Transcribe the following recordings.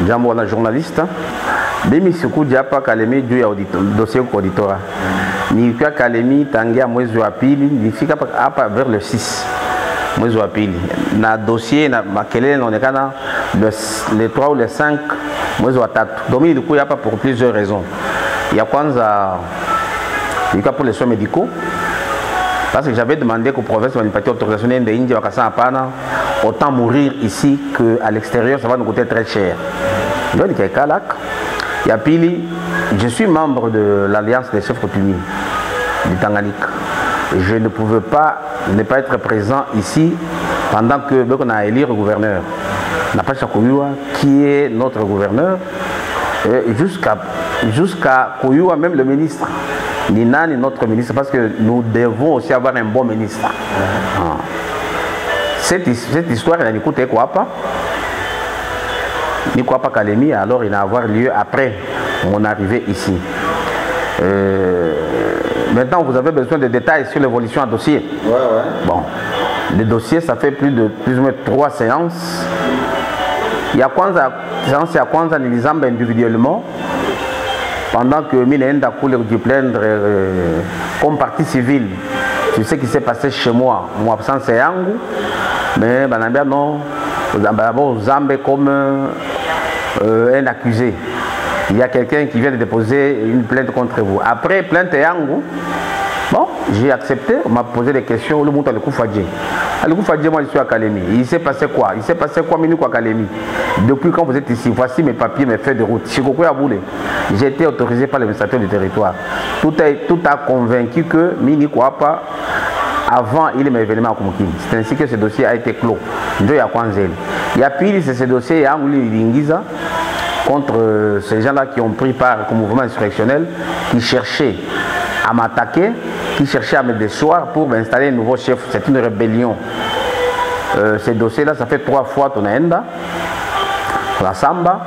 Jambo na journaliste. Mimi sikuja hapa Kalemi juu ya dossier kwa auditora. Nilikuwa Kalemi tangia mwezi wa pili, nilifika hapa vers le 6 mwezi wa pili. Na dossier na makelele inaonekana le 3 ou le 5 mwezi wa tatu. Donc nilikuwa hapa pour plusieurs raisons. Ya kwanza nilikuwa pour les soins médicaux. Parce que j'avais demandé qu'au province de l'Impatie autorisation d'Indie, autant mourir ici qu'à l'extérieur, ça va nous coûter très cher. Donc, je suis membre de l'Alliance des chefs coutumiers du Tanganyika. Je ne pouvais pas ne pas être présent ici pendant que on a élu le gouverneur. Napacha Koyua, qui est notre gouverneur, jusqu'à Koyua, même le ministre. Ni Nani, notre ministre, parce que nous devons aussi avoir un bon ministre. Cette histoire, elle n'écoute quoi pas. Ni quoi pas Kalemi, alors il va avoir lieu après mon arrivée ici. Maintenant, vous avez besoin de détails sur l'évolution du dossier. Ouais. Bon, le dossier, ça fait plus ou moins 3 séances. Il y a séance à Kwanza, Nilizamba individuellement. Pendant que Minenda coule du plaindre comme partie civile, tu sais ce qui s'est passé chez moi. Mon absence est Yangu, mais Banambia non, Zambé comme un accusé. Il y a quelqu'un qui vient de déposer une plainte contre vous. Après plainte Yangu, bon, j'ai accepté, on m'a posé des questions, le montant de Koufadje. Le Koufadje, moi je suis à Kalemi. Il s'est passé quoi? Il s'est passé quoi à Kalemi? Depuis quand vous êtes ici, voici mes papiers, mes feuilles de route. J'ai été autorisé par l'administrateur du territoire. Tout a convaincu que Mini Kwapa, avant il est événement à Kumukini. C'est ainsi que ce dossier a été clos. Il y a pire, c'est ce dossier à Lingiza contre ces gens-là qui ont pris part au mouvement insurrectionnel, qui cherchaient à m'attaquer, qui cherchaient à me déchoir pour m'installer un nouveau chef. C'est une rébellion. Ces dossiers-là, ça fait 3 fois Tonaenda. La Samba,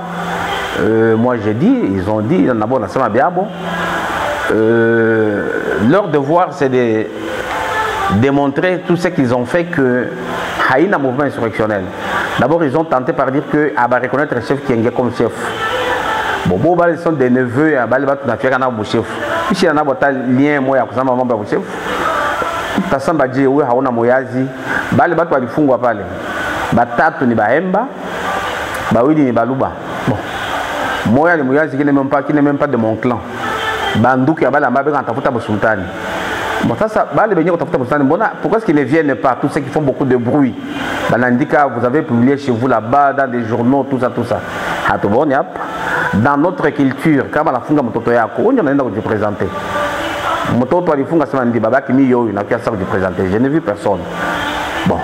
moi j'ai dit, ils ont dit, leur devoir c'est de démontrer tout ce qu'ils ont fait que Haïna mouvement insurrectionnel. D'abord ils ont tenté par dire que va reconnaître le chef qui est comme chef. Bon, ils sont des neveux, à Balibat, on a fait un chef. Si on a un lien, moi, à Kusama, chef. Tasamba dit, oui, Haona Moyazi, Balibat, on a fait un pale. Batatu ni Bahemba. Bawidi ni Baluba. Bon. Moi, les Mouyaz qui n'est même pas de mon clan. Bandou qui a balamba avec un tafuta sultani. Bon, ça, les baignets au tafuta sultani. Pourquoi est-ce qu'ils ne viennent pas, tous ceux qui font beaucoup de bruit? Banandika, vous avez publié chez vous là-bas, dans des journaux, tout ça. Dans notre culture, quand on a fait un mototo yako, on y en a un qui présenter. Mototo a fait un baba qui mi yo, il n'a qu'à ça de présenter. Je n'ai vu personne. Bon.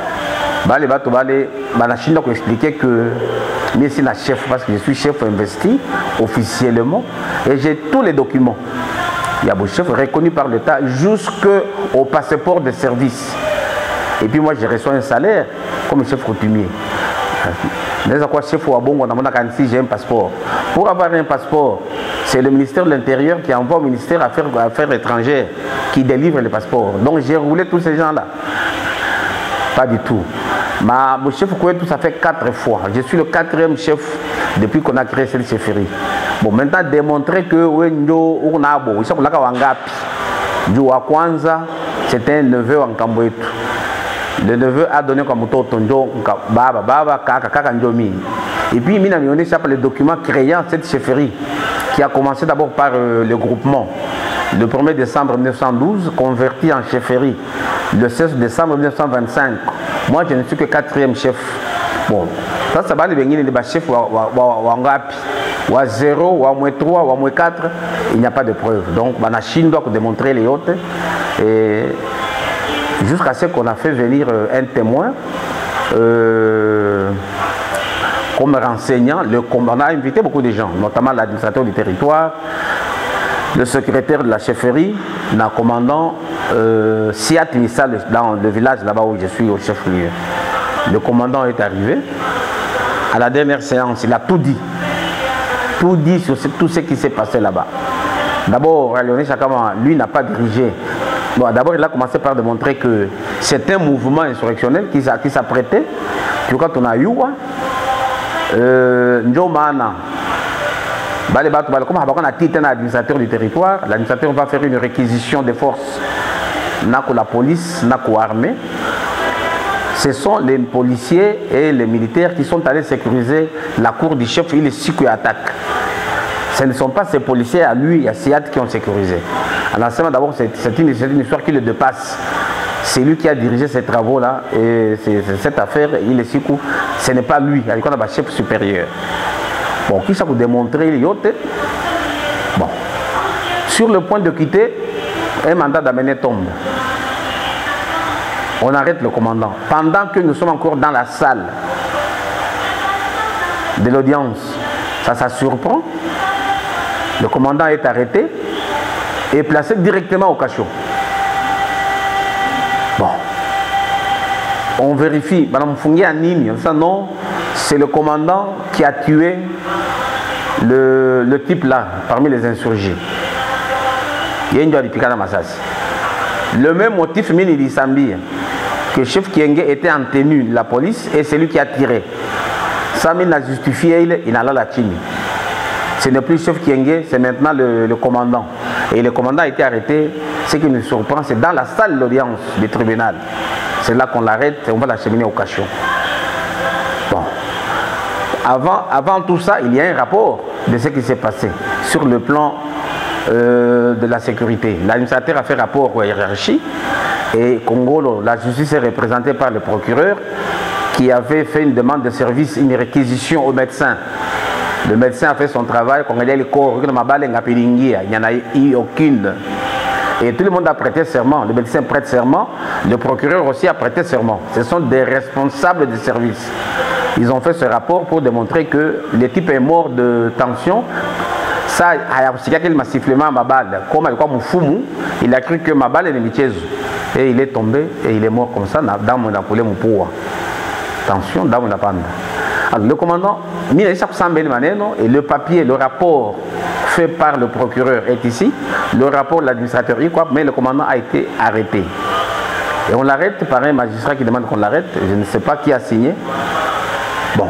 Bale bato bale banashinda ko expliquer que mais c'est la chef parce que je suis chef investi officiellement et j'ai tous les documents. Il y a un chef reconnu par l'État jusqu'au passeport de service. Et puis moi j'ai reçu un salaire comme chef coutumier. Mais à quoi chef ou à bon on a si j'ai un passeport. Pour avoir un passeport, c'est le ministère de l'Intérieur qui envoie au ministère Affaires étrangères qui délivre le passeport. Donc j'ai roulé tous ces gens-là. Pas du tout. Mon chef Kouetou, ça fait 4 fois. Je suis le 4e chef depuis qu'on a créé cette chefferie. Bon, maintenant, démontrer que Wendo Unabo, ils sont là à Wangapi. Joua Kwanza, c'était un neveu en Kamboetu. Le neveu a donné comme Tondo, Baba, Kaka, Ndomi. Et puis, il a s'appelle le document créant cette chefferie, qui a commencé d'abord par le groupement. Le 1er décembre 1912, converti en chefferie. Le 16 décembre 1925, moi je ne suis que 4e chef. Bon, ça va devenir les chefs Wangapi. Ou 0, ou 3, ou 4, il n'y a pas de preuve. Donc, la Chine doit démontrer les autres. Et jusqu'à ce qu'on a fait venir un témoin comme renseignant. On a invité beaucoup de gens, notamment l'administrateur du territoire, le secrétaire de la chefferie, le commandant Siat Nissa, dans le village là-bas où je suis au chef-lieu. Le commandant est arrivé. À la dernière séance, il a tout dit. Tout dit sur tout ce qui s'est passé là-bas. D'abord, Léoné Chakama, lui, n'a pas dirigé. Bon, d'abord, il a commencé par démontrer que c'est un mouvement insurrectionnel qui s'apprêtait. Puis quand on a eu, Njomana. Comme on a titre l'administrateur du territoire, l'administrateur va faire une réquisition des forces. Nako la police, nako armée. Ce sont les policiers et les militaires qui sont allés sécuriser la cour du chef, il est si qui attaque. Ce ne sont pas ces policiers à lui et à Siad qui ont sécurisé. Alors d'abord, c'est une histoire qui le dépasse. C'est lui qui a dirigé ces travaux-là et cette affaire, il est si coup, ce n'est pas lui, il y a un chef supérieur. Bon, qui ça vous démontrer il y a bon, sur le point de quitter, un mandat d'amener tombe. On arrête le commandant. Pendant que nous sommes encore dans la salle de l'audience, ça surprend. Le commandant est arrêté et placé directement au cachot. Bon. On vérifie. Madame Fungi a Nini. Non, c'est le commandant qui a tué le type là, parmi les insurgés. Il y a le même motif, Mini Sambi, que chef Kienge était en tenue de la police et c'est lui qui a tiré. Ça, il a justifié, il a la chimie. Ce n'est plus chef Kienge, c'est maintenant le commandant. Et le commandant a été arrêté. Ce qui nous surprend, c'est dans la salle de l'audience du tribunal. C'est là qu'on l'arrête et on va l'acheminer au cachot. Bon. Avant tout ça, il y a un rapport de ce qui s'est passé sur le plan de la sécurité. L'administrateur a fait rapport aux hiérarchies et Congo, la justice est représentée par le procureur qui avait fait une demande de service, une réquisition au médecin. Le médecin a fait son travail, quand il y a le corps, il n'y en a eu aucune. Et tout le monde a prêté serment. Le médecin prête serment, le procureur aussi a prêté serment. Ce sont des responsables du service. Ils ont fait ce rapport pour démontrer que le type est mort de tension. Ça, il m'a sifflé ma balle. Comme il a cru que ma balle est une et il est tombé et il est mort comme ça dans mon pouvoir. Tension, dans mon panda. Alors, le commandant, et le papier, le rapport fait par le procureur est ici, le rapport de l'administrateur, mais le commandant a été arrêté. Et on l'arrête par un magistrat qui demande qu'on l'arrête, je ne sais pas qui a signé. Bon,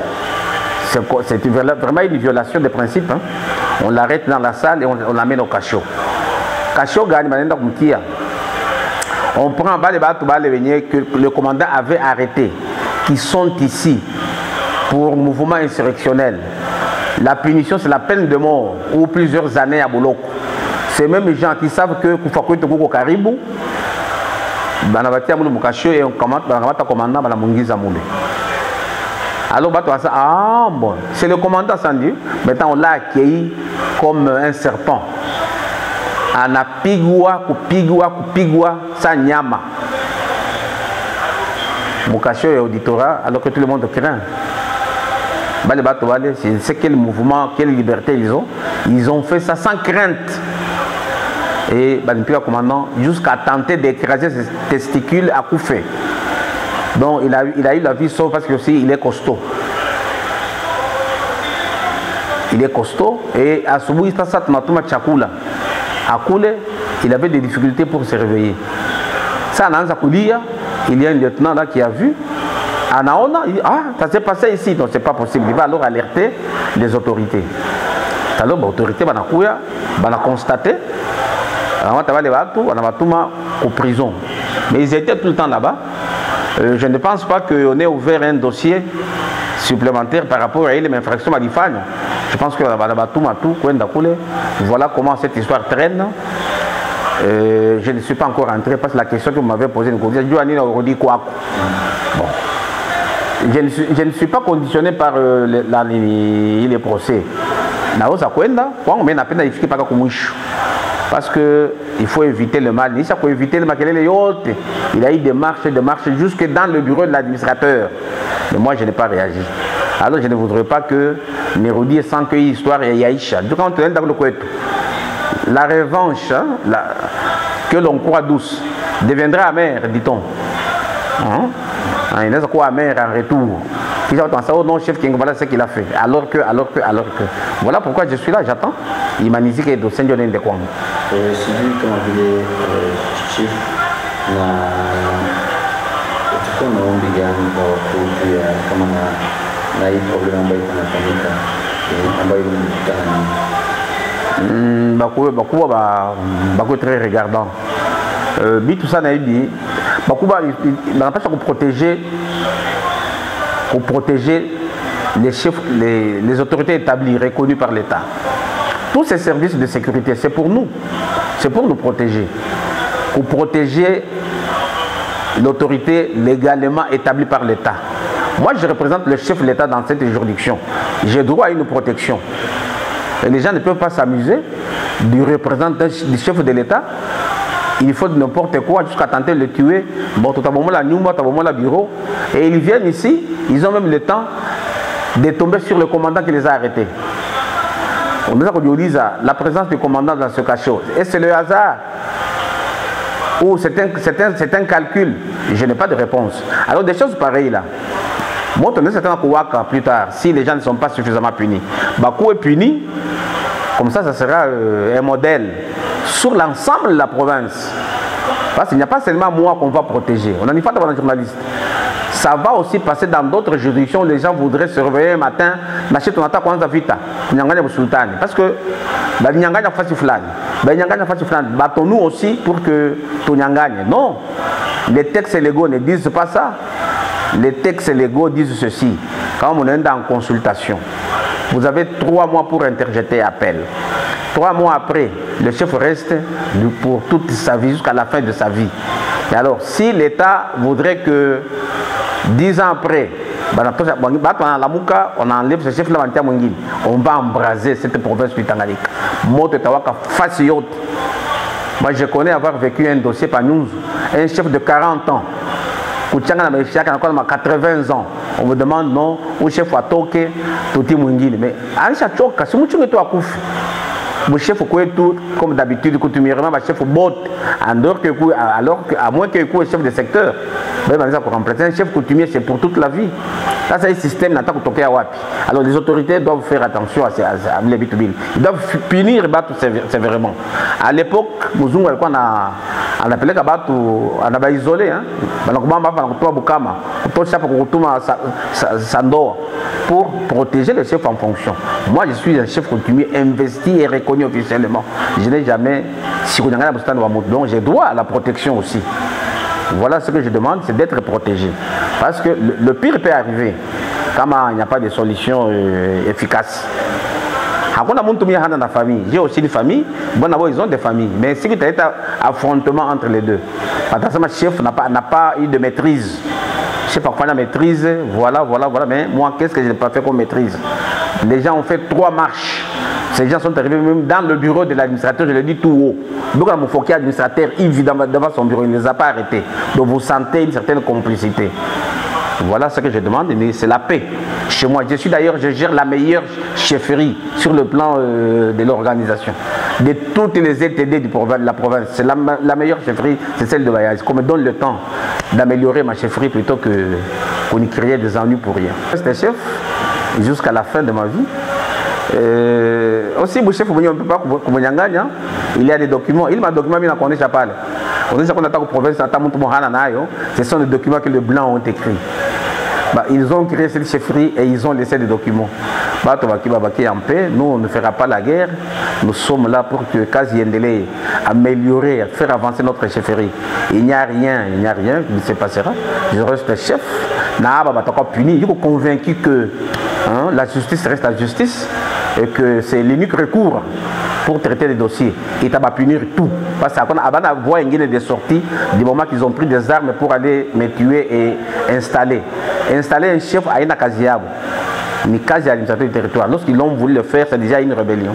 c'est vraiment une violation des principes. Hein. On l'arrête dans la salle et on l'amène au cachot. Cachot gagne, on prend que le commandant avait arrêté, qui sont ici pour mouvement insurrectionnel. La punition, c'est la peine de mort ou plusieurs années à Boloko. C'est même les gens qui savent que Koufakoui Tokoko Karibou, et on commande le commandant alors ah bon, c'est le commandant Sandy. Maintenant on l'a accueilli comme un serpent. Ana pigwa kupigwa sa nyama. Mukasho et auditorat alors que tout le monde craint. C'est quel mouvement, quelle liberté ils ont. Ils ont fait ça sans crainte. Et le commandant jusqu'à tenter d'écraser ses testicules à coup fait. Donc il a eu la vie sauve parce que aussi il est costaud. Il est costaud et à ce moment il avait des difficultés pour se réveiller. Ça, il y a un lieutenant là qui a vu. Ça s'est passé ici, donc c'est pas possible. Il va alors alerter les autorités. Alors l'autorité va constater. On va en prison. Mais ils étaient tout le temps là-bas. Je ne pense pas qu'on ait ouvert un dossier supplémentaire par rapport à une infraction à l'IFAN. Je pense que voilà comment cette histoire traîne. Je ne suis pas encore entré parce que la question que vous m'avez posée, bon. Je ne suis pas conditionné par les procès. Parce qu'il faut éviter le mal. Il faut éviter le mal. Il a eu des marches jusque dans le bureau de l'administrateur. Mais moi, je n'ai pas réagi. Alors, je ne voudrais pas que Nérodi sans que l'histoire est Yaïcha. Donc, quand on est dans le couette, la revanche que l'on croit douce deviendra amère, dit-on. Il n'est pas amer en retour. Non, chef, voilà ce qu'il a fait. Alors que. Voilà pourquoi je suis là, j'attends. Il m'a dit que le Seigneur est de quoi. C'est lui qui m'a dit, chef, na hii problème ambayo inafanyika ambayo mkutana bakuwa très regardant bitu sana hivi bakuwa banapasha protéger les chefs, les autorités établies reconnues par l'État. Tous ces services de sécurité, c'est pour nous, c'est pour nous protéger, pour protéger l'autorité légalement établie par l'État. Moi, je représente le chef de l'État dans cette juridiction. J'ai droit à une protection. Et les gens ne peuvent pas s'amuser du représentant du chef de l'État. Il faut n'importe quoi jusqu'à tenter de le tuer. Bon, tout à l'heure, bureau. Et ils viennent ici, ils ont même le temps de tomber sur le commandant qui les a arrêtés. On nous a dit la présence du commandant dans ce cachot. Et c'est le hasard ou c'est un calcul. Je n'ai pas de réponse. Alors des choses pareilles là. Moi, on est certain plus tard, si les gens ne sont pas suffisamment punis. Bakou est puni, comme ça sera un modèle sur l'ensemble de la province. Parce qu'il n'y a pas seulement moi qu'on va protéger. On n'en est pas devant un journaliste. Ça va aussi passer dans d'autres juridictions. Les gens voudraient se réveiller un matin, n'achète ton attaque quand vita, nyanganya sultan. Parce que nyanganya fasi fulani, nyanganya fasi fulani. Battons-nous aussi pour que ton nyanganya. Non, les textes légaux ne disent pas ça. Les textes légaux disent ceci. Quand on est en consultation, vous avez 3 mois pour interjeter appel. 3 mois après, le chef reste pour toute sa vie, jusqu'à la fin de sa vie. Et alors, si l'État voudrait que 10 ans après, on enlève ce chef-là, on va embraser cette province du Tanganyika. Moi, je connais avoir vécu un dossier par nous, un chef de 40 ans. 80 ans, on me demande non, où chef a toqué, tout est mungine. Mais à chaque fois, si vous avez tout le chef tout comme d'habitude, coutumièrement, le chef bot, alors à moins que le chef de secteur, pour remplacer un chef coutumier, c'est pour toute la vie. Ça, c'est un système d'attaque au Toké à Wapi. Alors les autorités doivent faire attention à les bitubiles. Ils doivent punir Batou sévèrement. À l'époque, Mouzungu, on appelait Batou, on a isolé. Pour protéger le chef en fonction. Moi, je suis un chef coutumier investi et reconnu officiellement. Je n'ai jamais, donc j'ai droit à la protection aussi. Voilà ce que je demande, c'est d'être protégé. Parce que le pire peut arriver quand il n'y a pas de solution efficace. J'ai aussi une famille, ils ont des familles. Mais si tu as un affrontement entre les deux, le chef n'a pas eu de maîtrise. Je sais pas quoi la maîtrise, voilà, mais moi, qu'est-ce que je n'ai pas fait comme maîtrise? Les gens ont fait 3 marches. Ces gens sont arrivés même dans le bureau de l'administrateur, je le dis tout haut. Donc, mon foquet administrateur, il vit devant son bureau, il ne les a pas arrêtés. Donc, vous sentez une certaine complicité. Voilà ce que je demande, mais c'est la paix. Chez moi, je gère la meilleure chefferie sur le plan de l'organisation. De toutes les ETD de la province, c'est la meilleure chefferie, c'est celle de Bayaz. Qu'on me donne le temps d'améliorer ma chefferie plutôt qu'on y créait des ennuis pour rien. J'étais chef jusqu'à la fin de ma vie. Aussi, mon chef, on ne peut pas il y a des documents. Il m'a documenté, il m'a pas. On dit qu'on attaque aux provinces, ce sont les documents que les Blancs ont écrits. Ils ont créé cette chefferie et ils ont laissé des documents. En paix, nous on ne fera pas la guerre. Nous sommes là pour que Kazi Ndele améliorer, faire avancer notre chefferie. Il n'y a rien qui se passera. Je reste chef. Je suis convaincu que la justice reste la justice et que c'est l'unique recours pour traiter les dossiers. Et tu vas punir tout. Parce qu'on a voix des sorties du moment qu'ils ont pris des armes pour aller me tuer et installer. Installer un chef à une Kaziabo. Une case à l'administration du territoire. Lorsqu'ils l'ont voulu le faire, c'est déjà une rébellion.